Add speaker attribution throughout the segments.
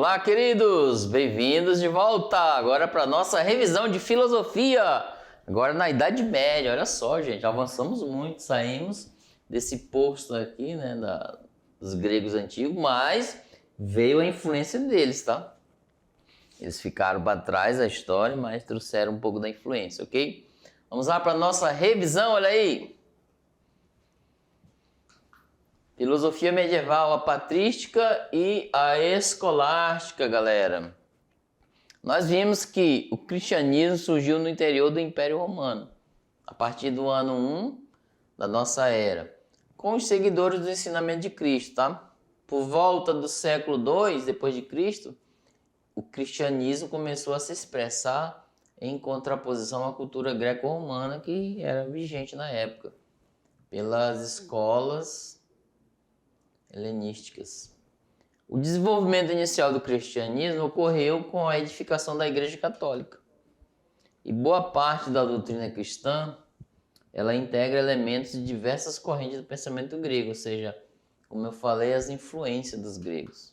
Speaker 1: Olá, queridos! Bem-vindos de volta agora para nossa revisão de filosofia. Agora na Idade Média, olha só, gente, avançamos muito, saímos desse posto aqui, né, dos gregos antigos, mas veio a influência deles, tá? Eles ficaram para trás da história, mas trouxeram um pouco da influência, ok? Vamos lá para nossa revisão, olha aí! Filosofia medieval, a patrística e a escolástica, galera. Nós vimos que o cristianismo surgiu no interior do Império Romano, a partir do ano 1 da nossa era, com os seguidores do ensinamento de Cristo, tá? Por volta do século II depois de Cristo, o cristianismo começou a se expressar em contraposição à cultura greco-romana que era vigente na época, pelas escolas helenísticas. O desenvolvimento inicial do cristianismo ocorreu com a edificação da Igreja Católica. E boa parte da doutrina cristã, ela integra elementos de diversas correntes do pensamento grego, ou seja, como eu falei, as influências dos gregos.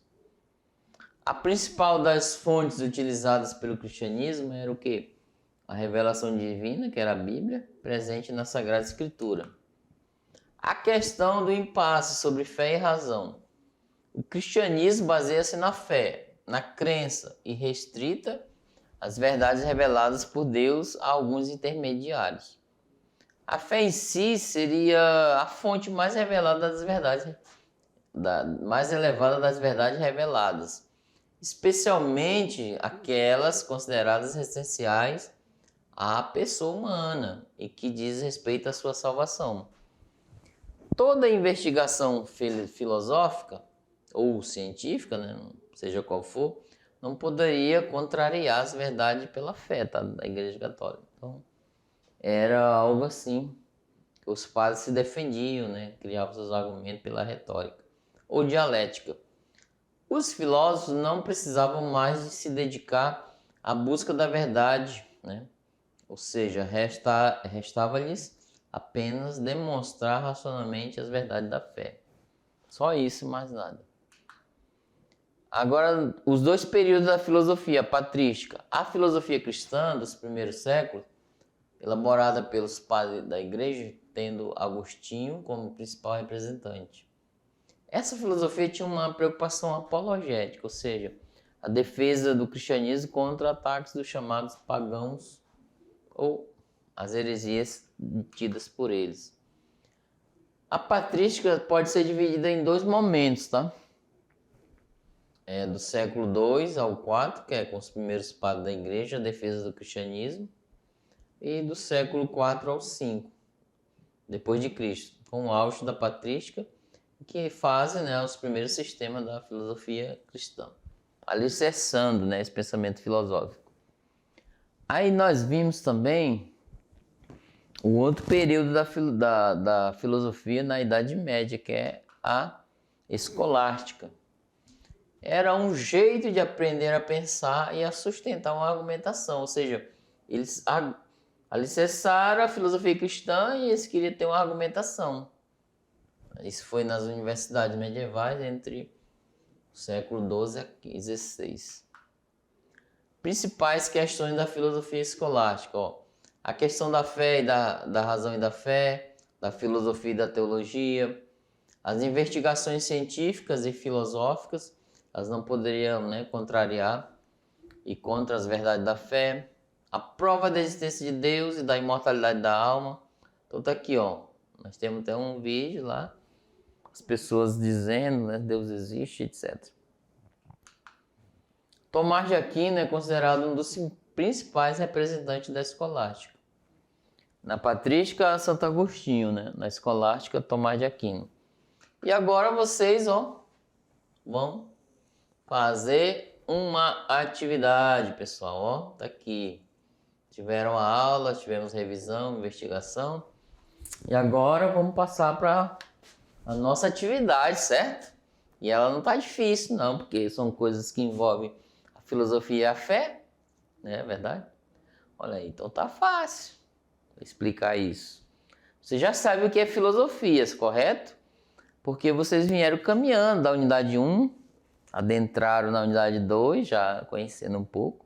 Speaker 1: A principal das fontes utilizadas pelo cristianismo era o quê? A revelação divina, que era a Bíblia, presente na Sagrada Escritura. A questão do impasse sobre fé e razão. O cristianismo baseia-se na fé, na crença e restrita às verdades reveladas por Deus a alguns intermediários. A fé em si seria a fonte mais revelada das verdades, mais elevada das verdades reveladas, especialmente aquelas consideradas essenciais à pessoa humana e que diz respeito à sua salvação. Toda investigação filosófica ou científica, né, seja qual for, não poderia contrariar as verdades pela fé, tá, da Igreja Católica. Então, era algo assim que os padres se defendiam, né, criavam seus argumentos pela retórica ou dialética. Os filósofos não precisavam mais de se dedicar à busca da verdade, né, ou seja, restava-lhes apenas demonstrar racionalmente as verdades da fé. Só isso, mais nada. Agora, os dois períodos da filosofia patrística. A filosofia cristã dos primeiros séculos, elaborada pelos padres da igreja, tendo Agostinho como principal representante. Essa filosofia tinha uma preocupação apologética, ou seja, a defesa do cristianismo contra ataques dos chamados pagãos ou as heresias tidas por eles. A patrística pode ser dividida em dois momentos, tá? Do século II ao IV, que é com os primeiros padres da igreja, a defesa do cristianismo, e do século IV ao V, depois de Cristo, com o auge da patrística, que fazem, né, os primeiros sistemas da filosofia cristã, alicerçando, né, esse pensamento filosófico. Aí nós vimos também o outro período da filosofia na Idade Média, que é a escolástica. Era um jeito de aprender a pensar e a sustentar uma argumentação, ou seja, eles alicerçaram a filosofia cristã e eles queriam ter uma argumentação. Isso foi nas universidades medievais entre o século XII a XVI. Principais questões da filosofia escolástica, a questão da fé e da razão e da fé, da filosofia e da teologia, as investigações científicas e filosóficas, elas não poderiam, né, contrariar e contra as verdades da fé, a prova da existência de Deus e da imortalidade da alma. Então tá aqui, nós temos até um vídeo lá, as pessoas dizendo, né, Deus existe, etc. Tomás de Aquino é considerado um dos principais representantes da escolástica. Na patrística, Santo Agostinho, né? Na escolástica, Tomás de Aquino. E agora vocês, vão fazer uma atividade, pessoal, tá aqui. Tiveram a aula, tivemos revisão, investigação. E agora vamos passar para a nossa atividade, certo? E ela não tá difícil, não, porque são coisas que envolvem a filosofia e a fé, né? É verdade? Olha aí, então tá fácil explicar isso. Você já sabe o que é filosofia, correto? Porque vocês vieram caminhando da unidade 1 adentraram na unidade 2, já conhecendo um pouco.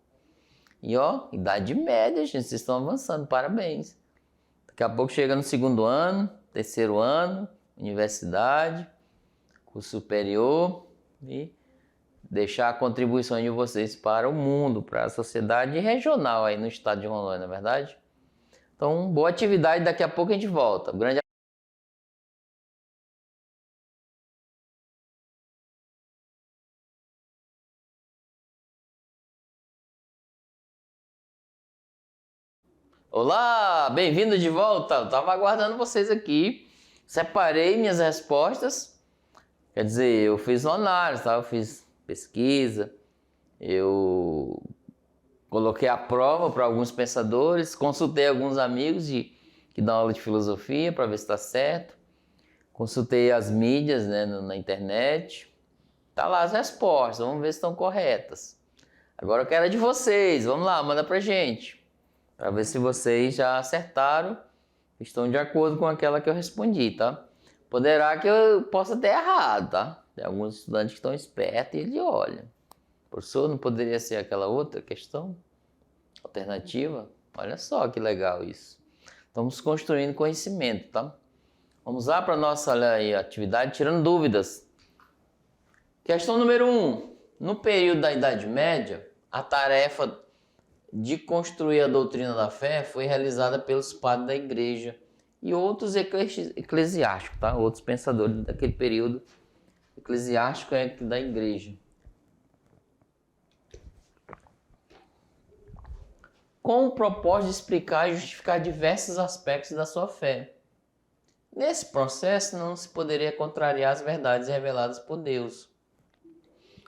Speaker 1: E ó, idade média, gente, vocês estão avançando, parabéns. Daqui a pouco chega no segundo ano, terceiro ano, universidade, curso superior e deixar a contribuição de vocês para o mundo, para a sociedade regional aí no estado de Rondônia, não é verdade? Então, boa atividade, daqui a pouco a gente volta. Grande Olá, bem-vindo de volta. Eu tava aguardando vocês aqui. Separei minhas respostas. Quer dizer, eu fiz uma análise, tá? Eu fiz pesquisa, eu coloquei a prova para alguns pensadores, consultei alguns amigos que dão aula de filosofia para ver se está certo. Consultei as mídias, né, na internet. Tá lá as respostas, vamos ver se estão corretas. Agora eu quero a de vocês, vamos lá, manda pra gente. Para ver se vocês já acertaram, estão de acordo com aquela que eu respondi, tá? Poderá que eu possa ter errado, tá? Tem alguns estudantes que estão espertos e ele olha. Professor, não poderia ser aquela outra questão? Alternativa? Olha só que legal isso. Estamos construindo conhecimento, tá? Vamos lá para a nossa atividade, tirando dúvidas. Questão número 1. No período da Idade Média, a tarefa de construir a doutrina da fé foi realizada pelos padres da igreja e outros eclesiásticos, tá? Outros pensadores daquele período eclesiástico da igreja. Com o propósito de explicar e justificar diversos aspectos da sua fé. Nesse processo não se poderia contrariar as verdades reveladas por Deus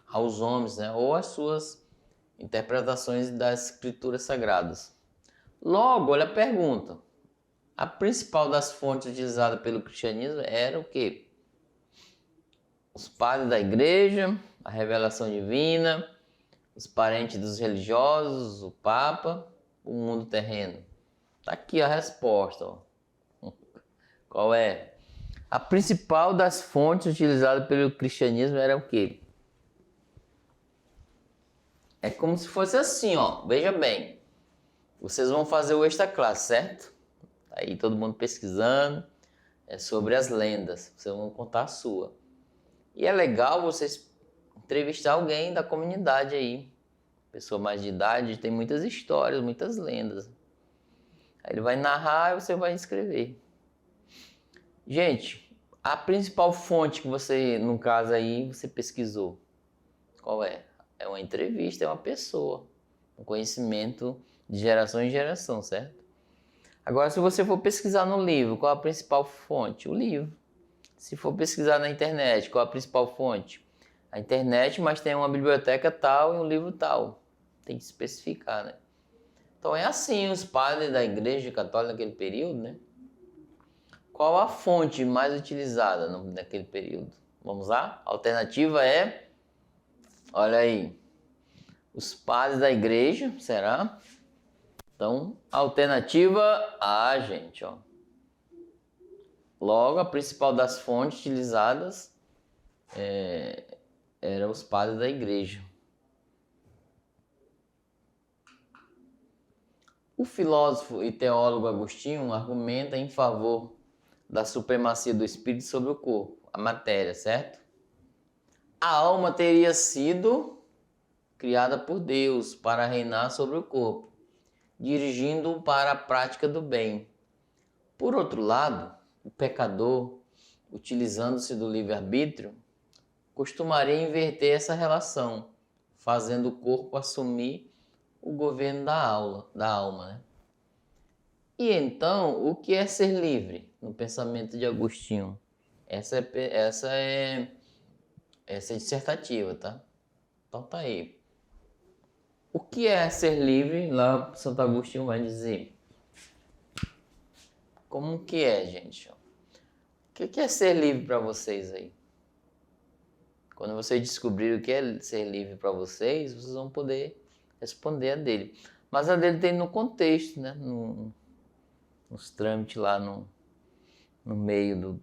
Speaker 1: aos homens, né? Ou as suas interpretações das escrituras sagradas. Logo, olha a pergunta. A principal das fontes utilizada pelo cristianismo era o quê? Os padres da igreja, a revelação divina, os parentes dos religiosos, o Papa, o mundo terreno. Tá aqui a resposta. Ó. Qual é? A principal das fontes utilizada pelo cristianismo era o quê? É como se fosse assim, ó. Veja bem. Vocês vão fazer o extra classe, certo? Aí todo mundo pesquisando sobre as lendas. Vocês vão contar a sua. E é legal vocês entrevistar alguém da comunidade aí. Pessoa mais de idade, tem muitas histórias, muitas lendas. Aí ele vai narrar e você vai escrever. Gente, a principal fonte que você, no caso aí, você pesquisou, qual é? É uma entrevista, é uma pessoa. Um conhecimento de geração em geração, certo? Agora, se você for pesquisar no livro, qual a principal fonte? O livro. Se for pesquisar na internet, qual a principal fonte? A internet, mas tem uma biblioteca tal e um livro tal. Tem que especificar, né? Então é assim, os padres da igreja católica naquele período, né? Qual a fonte mais utilizada naquele período? Vamos lá? A alternativa é, olha aí, os padres da igreja, será? Então, alternativa A, gente, ó. Logo, a principal das fontes utilizadas eram os padres da igreja. O filósofo e teólogo Agostinho argumenta em favor da supremacia do espírito sobre o corpo, a matéria, certo? A alma teria sido criada por Deus para reinar sobre o corpo, dirigindo-o para a prática do bem. Por outro lado, o pecador, utilizando-se do livre-arbítrio, costumaria inverter essa relação, fazendo o corpo assumir o governo da alma, né? E então, o que é ser livre no pensamento de Agostinho? Essa é dissertativa, tá? Então tá aí. O que é ser livre? Lá Santo Agostinho vai dizer. Como que é, gente? O que é ser livre para vocês aí? Quando vocês descobrirem o que é ser livre para vocês, vocês vão poder responder a dele. Mas a dele tem no contexto, né? Nos trâmites lá no meio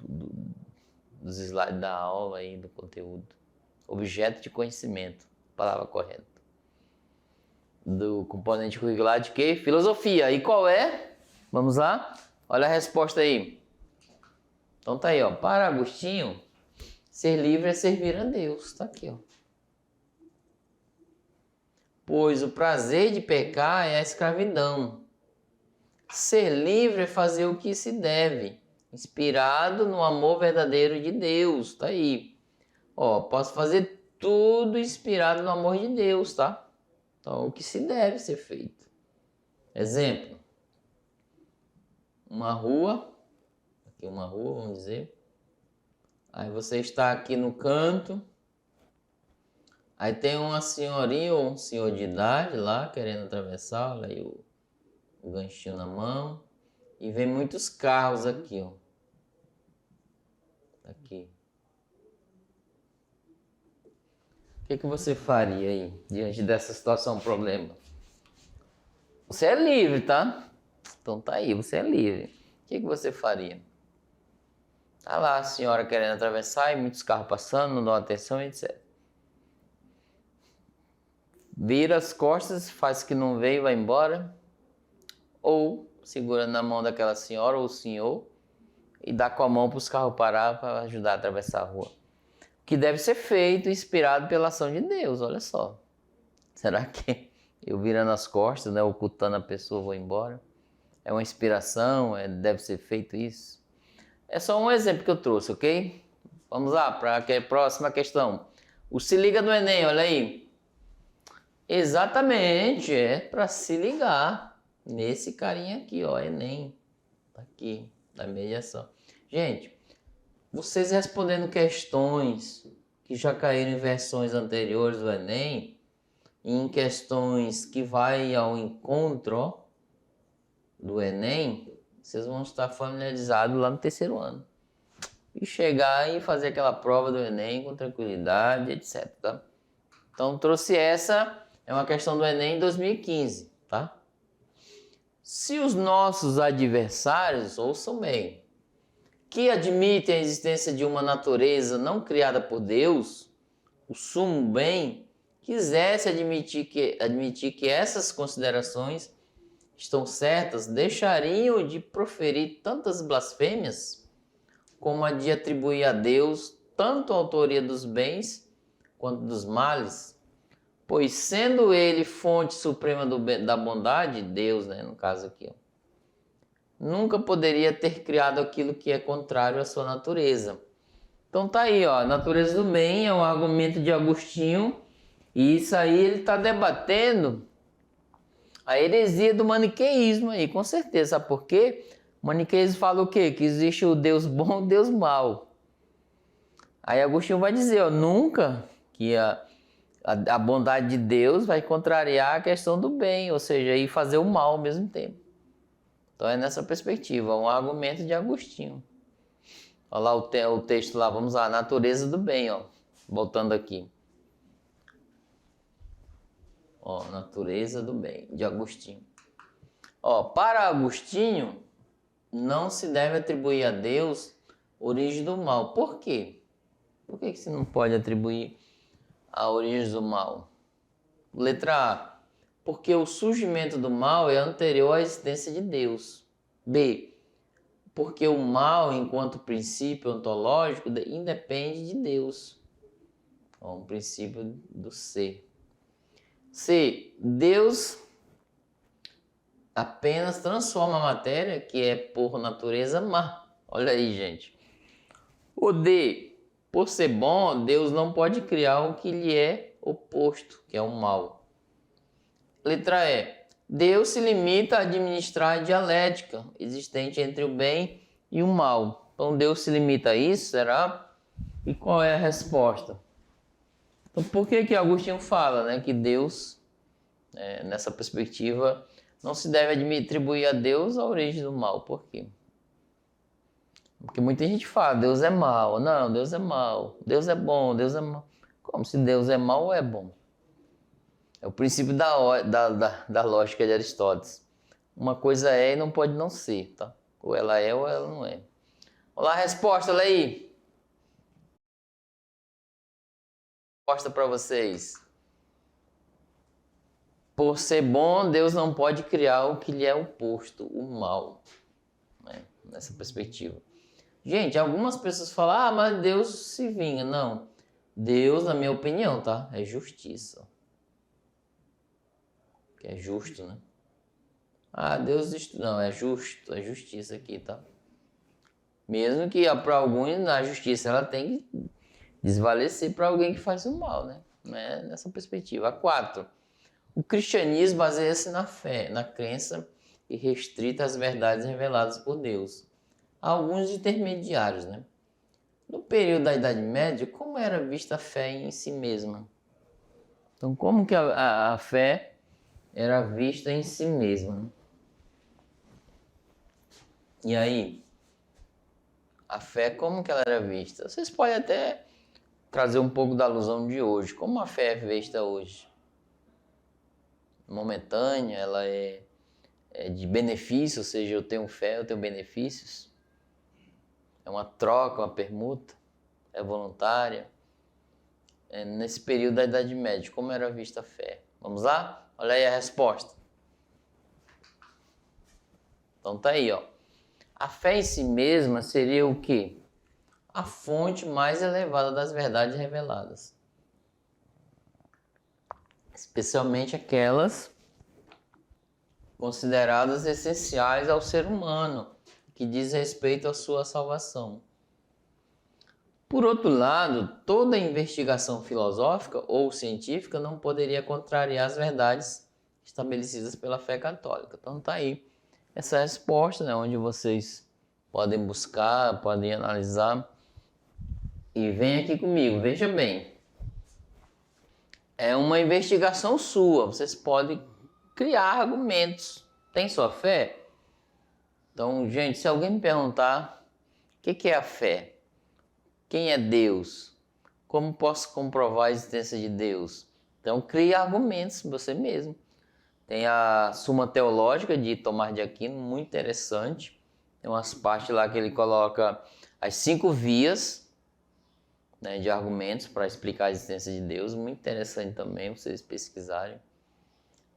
Speaker 1: dos slides da aula aí, do conteúdo. Objeto de conhecimento. Palavra correta. Do componente curricular de quê? Filosofia. E qual é? Vamos lá? Olha a resposta aí. Então tá aí, ó. Para Agostinho, ser livre é servir a Deus. Tá aqui, ó. Pois o prazer de pecar é a escravidão. Ser livre é fazer o que se deve, inspirado no amor verdadeiro de Deus. Tá aí. Ó, posso fazer tudo inspirado no amor de Deus, tá? Então, o que se deve ser feito. Exemplo. Uma rua. Aqui uma rua, vamos dizer. Aí você está aqui no canto. Aí tem uma senhorinha ou um senhor de idade lá querendo atravessar. Olha aí o ganchinho na mão. E vem muitos carros aqui, ó. Aqui. O que você faria aí diante dessa situação, problema? Você é livre, tá? Então tá aí, você é livre. O que você faria? Tá lá a senhora querendo atravessar e muitos carros passando, não dão atenção, etc. Vira as costas, faz que não veio e vai embora. Ou segura na mão daquela senhora ou senhor e dá com a mão para os carros parar para ajudar a atravessar a rua. O que deve ser feito inspirado pela ação de Deus, olha só. Será que eu virando as costas, né, ocultando a pessoa, vou embora? É uma inspiração? Deve ser feito isso? É só um exemplo que eu trouxe, ok? Vamos lá para a próxima questão. O se liga do Enem, olha aí. Exatamente, é para se ligar nesse carinha aqui, ó, Enem. Tá aqui, da mediação. Gente, vocês respondendo questões que já caíram em versões anteriores do Enem, em questões que vai ao encontro, ó, do Enem, vocês vão estar familiarizados lá no terceiro ano. E chegar e fazer aquela prova do Enem com tranquilidade, etc. Tá? Então trouxe essa, é uma questão do Enem 2015, tá? Se os nossos adversários, ouçam bem, que admitem a existência de uma natureza não criada por Deus, o sumo bem, quisesse admitir que essas considerações estão certas, deixariam de proferir tantas blasfêmias como a de atribuir a Deus tanto a autoria dos bens quanto dos males, pois sendo ele fonte suprema da bondade, Deus, né, no caso aqui, ó, nunca poderia ter criado aquilo que é contrário à sua natureza. Então tá aí, ó, a natureza do bem é um argumento de Agostinho, e isso aí ele está debatendo a heresia do maniqueísmo aí, com certeza. Sabe por quê? O maniqueísmo fala o quê? Que existe o Deus bom e o Deus mau. Aí Agostinho vai dizer, ó, nunca que a bondade de Deus vai contrariar a questão do bem, ou seja, ir fazer o mal ao mesmo tempo. Então é nessa perspectiva, um argumento de Agostinho. Olha lá o texto lá, vamos lá, a natureza do bem, ó, voltando aqui. Ó, natureza do bem, de Agostinho. Ó, para Agostinho, não se deve atribuir a Deus origem do mal. Por quê? Por que você não pode atribuir a origem do mal? Letra A. Porque o surgimento do mal é anterior à existência de Deus. B. Porque o mal, enquanto princípio ontológico, independe de Deus. Ó, um princípio do ser. C. Deus apenas transforma a matéria, que é por natureza má. Olha aí, gente. O D. Por ser bom, Deus não pode criar o que lhe é oposto, que é o mal. Letra E. Deus se limita a administrar a dialética existente entre o bem e o mal. Então Deus se limita a isso, será? E qual é a resposta? Então por que Agostinho fala, né, que Deus, nessa perspectiva, não se deve atribuir a Deus a origem do mal? Por quê? Porque muita gente fala, Deus é mau. Não, Deus é mau. Deus é bom, Deus é mau. Como se Deus é mau ou é bom? É o princípio da lógica de Aristóteles. Uma coisa é e não pode não ser, tá? Ou ela é ou ela não é. Olha lá a resposta, olha aí. resposta para vocês. Por ser bom, Deus não pode criar o que lhe é oposto, o mal. Né? Nessa perspectiva. Gente, algumas pessoas falam, mas Deus se vinga. Não. Deus, na minha opinião, tá? É justiça. Que é justo, né? Deus... Não, é justo. É justiça aqui, tá? Mesmo que para alguns, a justiça, ela tem que desvalecer para alguém que faz o mal, né? Não é nessa perspectiva. 4. O cristianismo baseia-se na fé, na crença e restrita às verdades reveladas por Deus. Há alguns intermediários, né? No período da Idade Média, como era vista a fé em si mesma? Então, como que a fé era vista em si mesma? Né? E aí, a fé, como que ela era vista? Vocês podem até trazer um pouco da alusão de hoje. Como a fé é vista hoje? Momentânea, ela é de benefício, ou seja, eu tenho fé, eu tenho benefícios. É uma troca, uma permuta, é voluntária. Nesse período da Idade Média, como era vista a fé? Vamos lá? Olha aí a resposta. Então tá aí, ó. A fé em si mesma seria o quê? A fonte mais elevada das verdades reveladas. Especialmente aquelas consideradas essenciais ao ser humano, que diz respeito à sua salvação. Por outro lado, toda investigação filosófica ou científica não poderia contrariar as verdades estabelecidas pela fé católica. Então tá aí essa resposta, né, onde vocês podem buscar, podem analisar. E vem aqui comigo, veja bem. É uma investigação sua, vocês podem criar argumentos. Tem sua fé? Então, gente, se alguém me perguntar o que é a fé? Quem é Deus? Como posso comprovar a existência de Deus? Então, crie argumentos você mesmo. Tem a Suma Teológica de Tomás de Aquino, muito interessante. Tem umas partes lá que ele coloca as 5 vias, né, de argumentos para explicar a existência de Deus. Muito interessante também, vocês pesquisarem.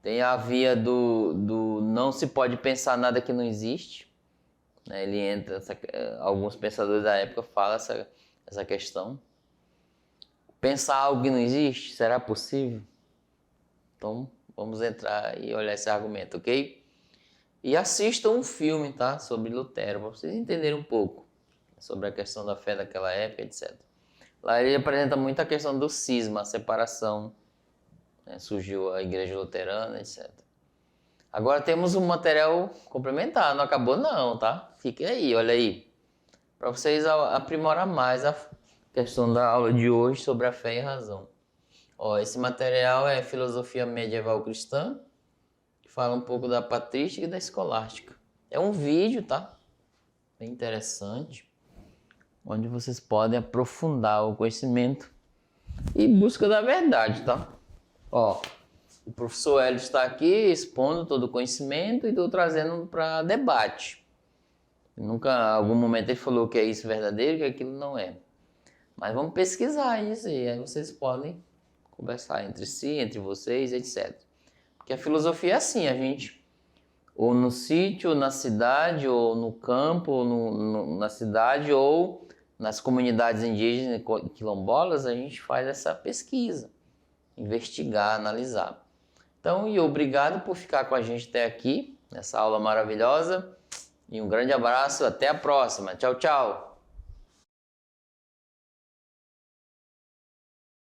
Speaker 1: Tem a via do não se pode pensar nada que não existe. Né, ele entra, alguns pensadores da época falam essa questão. Pensar algo que não existe, será possível? Então, vamos entrar e olhar esse argumento, ok? E assistam um filme, tá? Sobre Lutero, para vocês entenderem um pouco sobre a questão da fé daquela época, etc. Lá ele apresenta muito a questão do cisma, a separação, né? Surgiu a igreja luterana, etc. Agora temos um material complementar, não acabou não, tá? Fique aí, olha aí, para vocês aprimorar mais a questão da aula de hoje sobre a fé e a razão. Ó, esse material é Filosofia Medieval Cristã, que fala um pouco da patrística e da escolástica. É um vídeo, tá? Bem interessante, onde vocês podem aprofundar o conhecimento e busca da verdade, tá? Ó, o professor Hélio está aqui expondo todo o conhecimento e estou trazendo para debate. Nunca, em algum momento, ele falou que é isso verdadeiro, que aquilo não é. Mas vamos pesquisar isso e aí vocês podem conversar entre si, entre vocês, etc. Porque a filosofia é assim, a gente, ou no sítio, ou na cidade, ou no campo, ou na cidade, ou nas comunidades indígenas e quilombolas, a gente faz essa pesquisa, investigar, analisar. Então, e obrigado por ficar com a gente até aqui, nessa aula maravilhosa. E um grande abraço, até a próxima. Tchau, tchau!